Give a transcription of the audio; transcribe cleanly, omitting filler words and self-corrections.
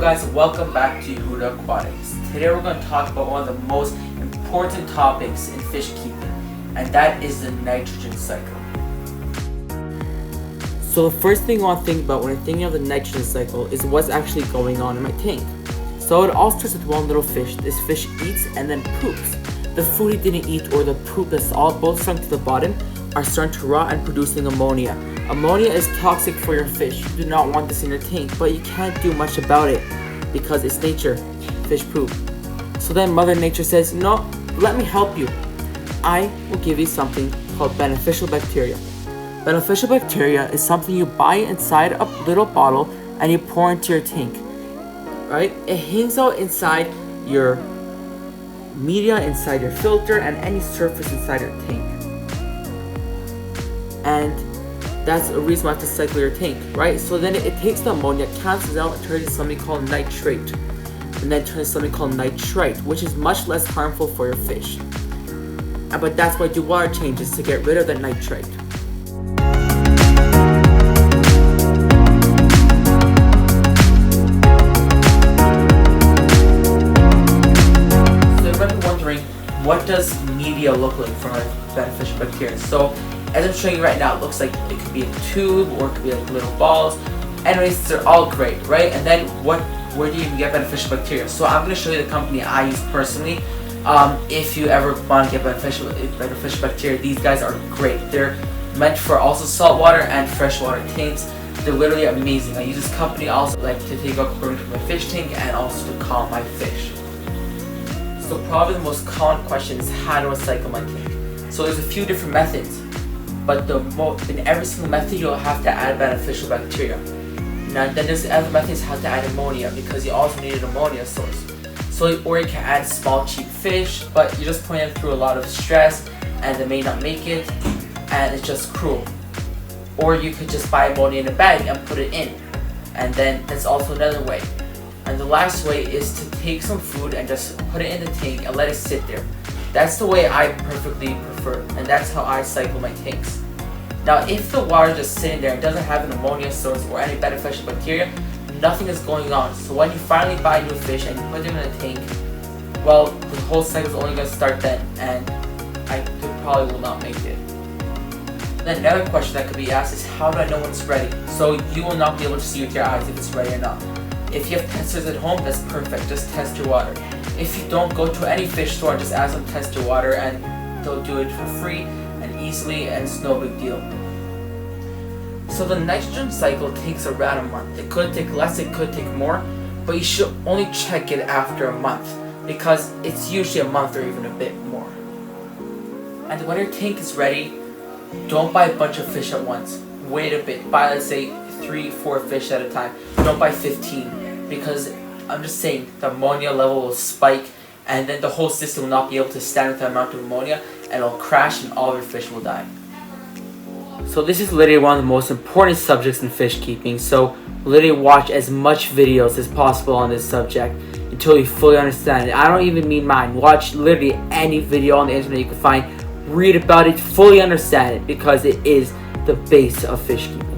guys, welcome back to Huda Aquatics. Today we're going to talk about one of the most important topics in fish keeping, and that is the nitrogen cycle. So the first thing you want to think about when you're thinking of the nitrogen cycle is what's actually going on in my tank. So it all starts with one little fish. This fish eats and then poops. The food he didn't eat or the poop that's all both sunk to the bottom are starting to rot and producing ammonia. Ammonia is toxic for your fish. You do not want this in your tank, but you can't do much about it because it's nature, fish poop. So then Mother Nature says, no, let me help you. I will give you something called beneficial bacteria. Beneficial bacteria is something you buy inside a little bottle and you pour into your tank, right? It hangs out inside your media, inside your filter, and any surface inside your tank. And that's a reason why you have to cycle your tank, right? So then it takes the ammonia, cancels out, and turns into something called nitrate. And then turns into something called nitrite, which is much less harmful for your fish. But that's why I do water changes, to get rid of the nitrite. So you might be wondering, what does media look like for my beneficial bacteria? So as I'm showing you right now, it looks like it could be a tube or it could be like little balls. Anyways, they're all great, right? And then where do you even get beneficial bacteria? So I'm going to show you the company I use personally. If you ever want to get beneficial bacteria, these guys are great. They're meant for also saltwater and freshwater tanks. They're literally amazing. I use this company also like to take out chlorine from my fish tank and also to calm my fish. So probably the most common question is, how do I cycle my tank? So there's a few different methods. But in every single method, you'll have to add beneficial bacteria. Now, then there's the other methods how to add ammonia, because you also need an ammonia source. So, or you can add small, cheap fish, but you're just putting them through a lot of stress, and they may not make it, and it's just cruel. Or you could just buy ammonia in a bag and put it in, and then that's also another way. And the last way is to take some food and just put it in the tank and let it sit there. That's the way I perfectly prefer, and that's how I cycle my tanks. Now, if the water is just sitting there and doesn't have an ammonia source or any beneficial bacteria, nothing is going on. So when you finally buy new fish and you put them in a tank, well, the whole cycle is only going to start then, and I probably will not make it. Then another question that could be asked is, how do I know when it's ready? So you will not be able to see with your eyes if it's ready or not. If you have testers at home, that's perfect. Just test your water. If you don't, go to any fish store and just ask them to test your water, and they'll do it for free and easily, and it's no big deal. So the nitrogen cycle takes around a month. It could take less, it could take more, but you should only check it after a month, because it's usually a month or even a bit more. And when your tank is ready, don't buy a bunch of fish at once. Wait a bit. Buy, let's say, 3-4 fish at a time. Don't buy 15, because I'm just saying the ammonia level will spike, and then the whole system will not be able to stand with the amount of ammonia, and it'll crash and all of your fish will die. So this is literally one of the most important subjects in fish keeping, so literally watch as much videos as possible on this subject until you fully understand it. I don't even mean mine. Watch literally any video on the internet you can find, read about it, fully understand it, because it is the base of fish keeping.